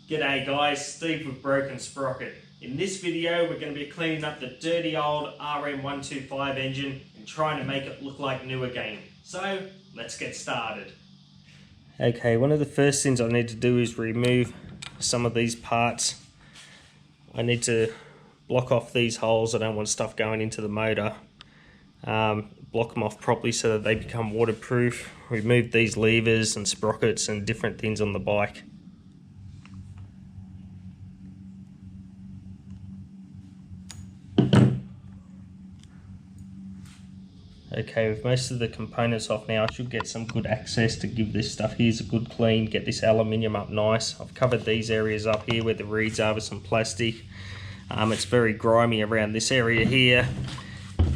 G'day guys, Steve with Broken Sprocket. In this video we're going to be cleaning up the dirty old RM125 engine and trying to make it look like new again. So let's get started. Okay, one of the first things I need to do is remove some of these parts. I need to block off these holes. I don't want stuff going into the motor. Block them off properly so that they become waterproof. Remove these levers and sprockets and different things on the bike. Okay, with most of the components off now, I should get some good access to give this stuff here's a good clean, get this aluminium up nice. I've covered these areas up here where the reeds are with some plastic. It's very grimy around this area here.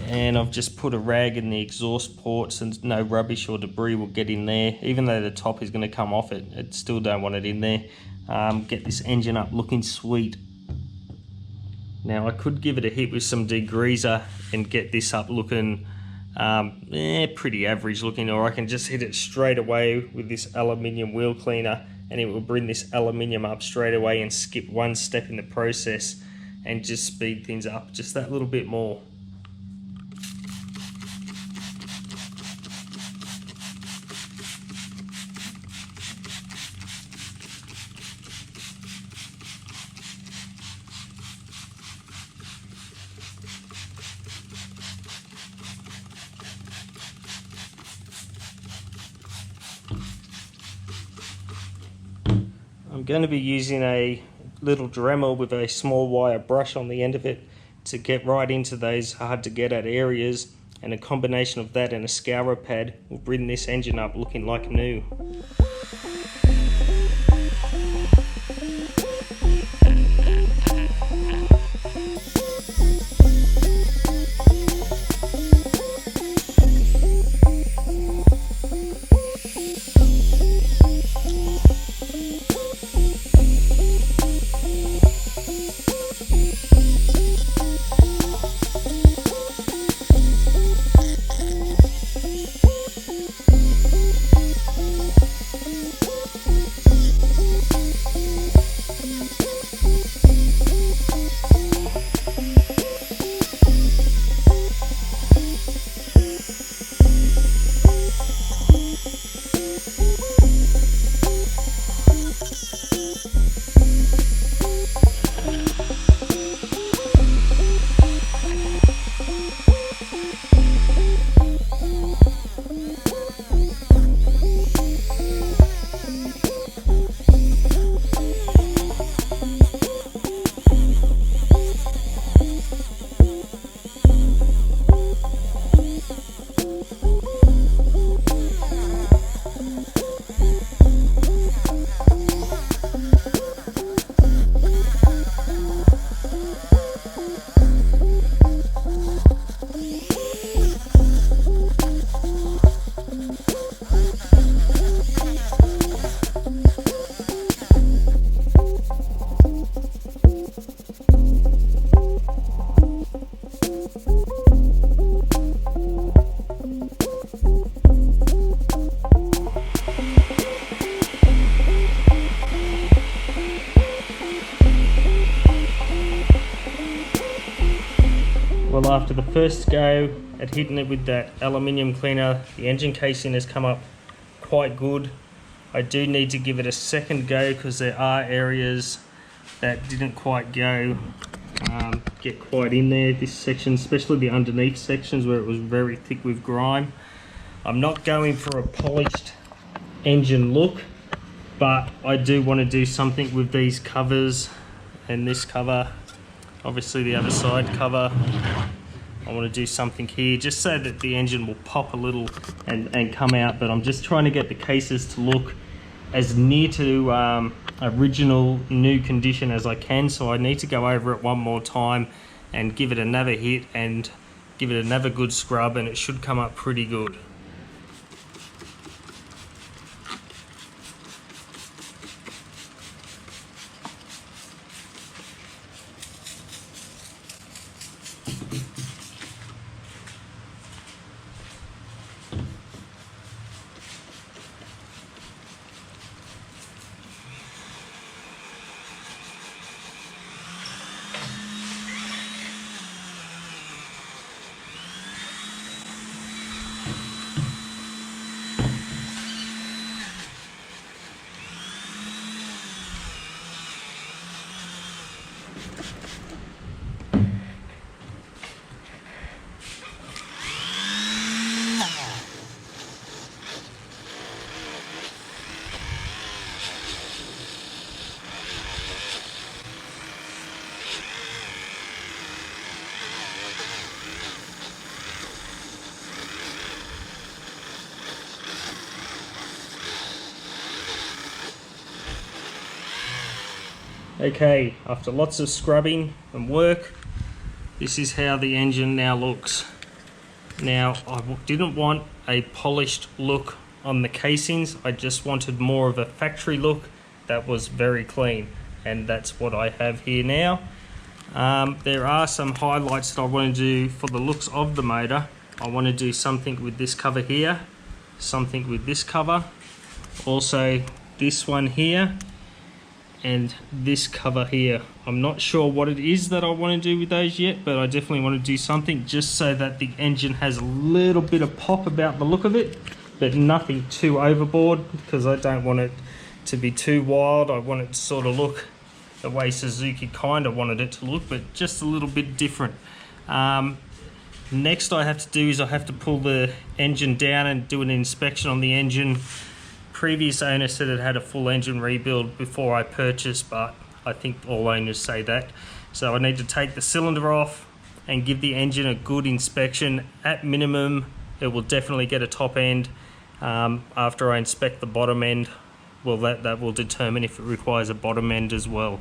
And I've just put a rag in the exhaust ports and no rubbish or debris will get in there. Even though the top is going to come off it, I still don't want it in there. Get this engine up looking sweet. Now I could give it a hit with some degreaser and get this up looking pretty average looking, or I can just hit it straight away with this aluminium wheel cleaner and it will bring this aluminium up straight away and skip one step in the process and just speed things up just that little bit more. I'm going to be using a little Dremel with a small wire brush on the end of it to get right into those hard to get at areas, and a combination of that and a scourer pad will bring this engine up looking like new. Well, after the first go at hitting it with that aluminium cleaner, the engine casing has come up quite good. I do need to give it a second go because there are areas that didn't quite go, get quite in there. This section, especially the underneath sections where it was very thick with grime. I'm not going for a polished engine look, but I do want to do something with these covers and this cover. Obviously the other side cover. I want to do something here just so that the engine will pop a little and come out, but I'm just trying to get the cases to look as near to original new condition as I can, so I need to go over it one more time and give it another hit and give it another good scrub, and it should come up pretty good. Okay, after lots of scrubbing and work, this is how the engine now looks. Now, I didn't want a polished look on the casings, I just wanted more of a factory look that was very clean, and that's what I have here now. There are some highlights that I want to do for the looks of the motor. I want to do something with this cover here, something with this cover, also this one here, and this cover here. I'm not sure what it is that I want to do with those yet, but I definitely want to do something just so that the engine has a little bit of pop about the look of it, but nothing too overboard, because I don't want it to be too wild. I want it to sort of look the way Suzuki kind of wanted it to look, but just a little bit different. Next I have to do is I have to pull the engine down and do an inspection on the engine. Previous owner said it had a full engine rebuild before I purchased, but I think all owners say that. So I need to take the cylinder off and give the engine a good inspection. At minimum, it will definitely get a top end. After I inspect the bottom end, well, that will determine if it requires a bottom end as well.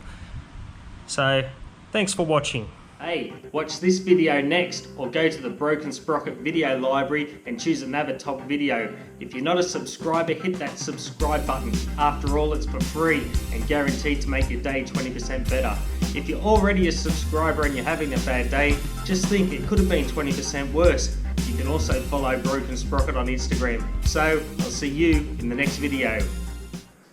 So, thanks for watching. Hey, watch this video next, or go to the Broken Sprocket video library and choose another top video. If you're not a subscriber, hit that subscribe button. After all, it's for free and guaranteed to make your day 20% better. If you're already a subscriber and you're having a bad day, just think it could have been 20% worse. You can also follow Broken Sprocket on Instagram. So, I'll see you in the next video.